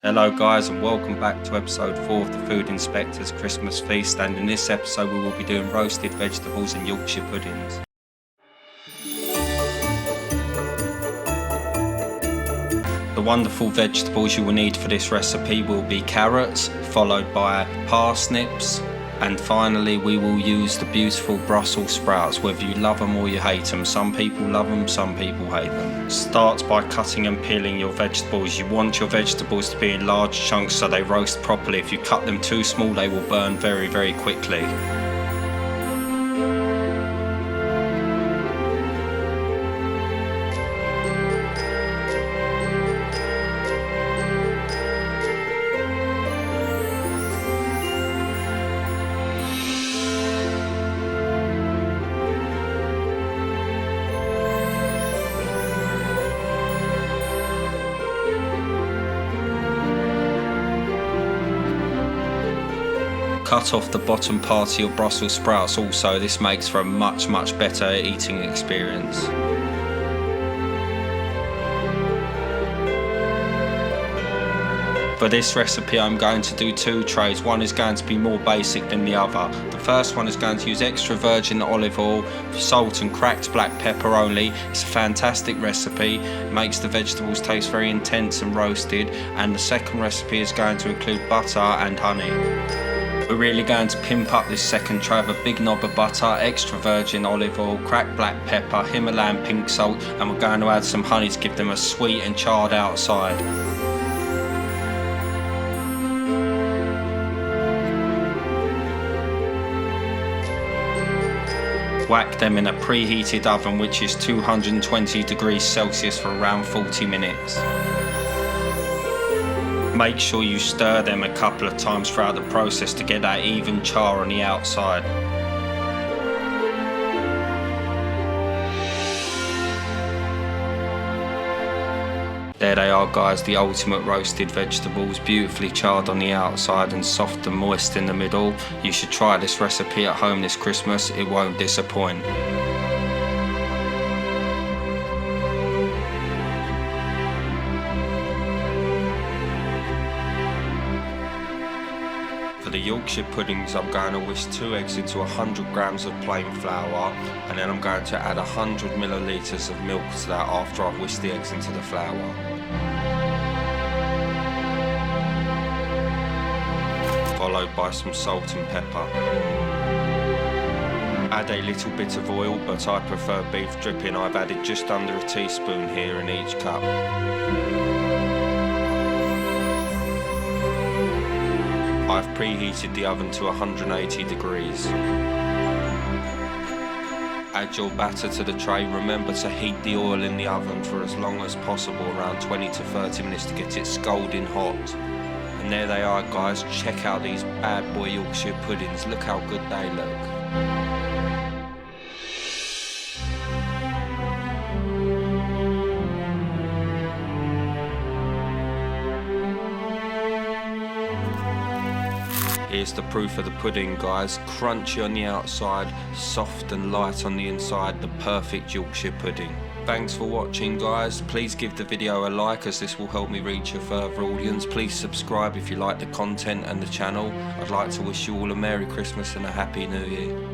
Hello guys, and welcome back to episode 4 of the Food Inspector's Christmas Feast, and in this episode we will be doing roasted vegetables and Yorkshire puddings. The wonderful vegetables you will need for this recipe will be carrots, followed by parsnips, and finally we will use the beautiful Brussels sprouts, whether you love them or you hate them. Some people love them, some people hate them. Start by cutting and peeling your vegetables. You want your vegetables to be in large chunks so they roast properly. If you cut them too small, they will burn very quickly. Cut off the bottom part of your Brussels sprouts also. This makes for a much better eating experience. For this recipe I'm going to do 2 trays. One is going to be more basic than the other. The first one is going to use extra virgin olive oil, salt and cracked black pepper only. It's a fantastic recipe. It makes the vegetables taste very intense and roasted. And the second recipe is going to include butter and honey. We're really going to pimp up this second tray with a big knob of butter, extra virgin olive oil, cracked black pepper, Himalayan pink salt, and we're going to add some honey to give them a sweet and charred outside. Whack them in a preheated oven, which is 220 degrees Celsius, for around 40 minutes. Make sure you stir them a couple of times throughout the process to get that even char on the outside. There they are guys, the ultimate roasted vegetables, beautifully charred on the outside and soft and moist in the middle. You should try this recipe at home this Christmas, it won't disappoint. For the Yorkshire puddings, I'm going to whisk 2 eggs into 100 grams of plain flour, and then I'm going to add 100 millilitres of milk to that after I've whisked the eggs into the flour. Followed by some salt and pepper. Add a little bit of oil, but I prefer beef dripping. I've added just under a teaspoon here in each cup. I've preheated the oven to 180 degrees. Add your batter to the tray. Remember to heat the oil in the oven for as long as possible, around 20 to 30 minutes, to get it scalding hot. And there they are guys, check out these bad boy Yorkshire puddings, look how good they look. Here's the proof of the pudding guys, crunchy on the outside, soft and light on the inside, the perfect Yorkshire pudding. Thanks for watching guys, please give the video a like as this will help me reach a further audience. Please subscribe if you like the content and the channel. I'd like to wish you all a Merry Christmas and a Happy New Year.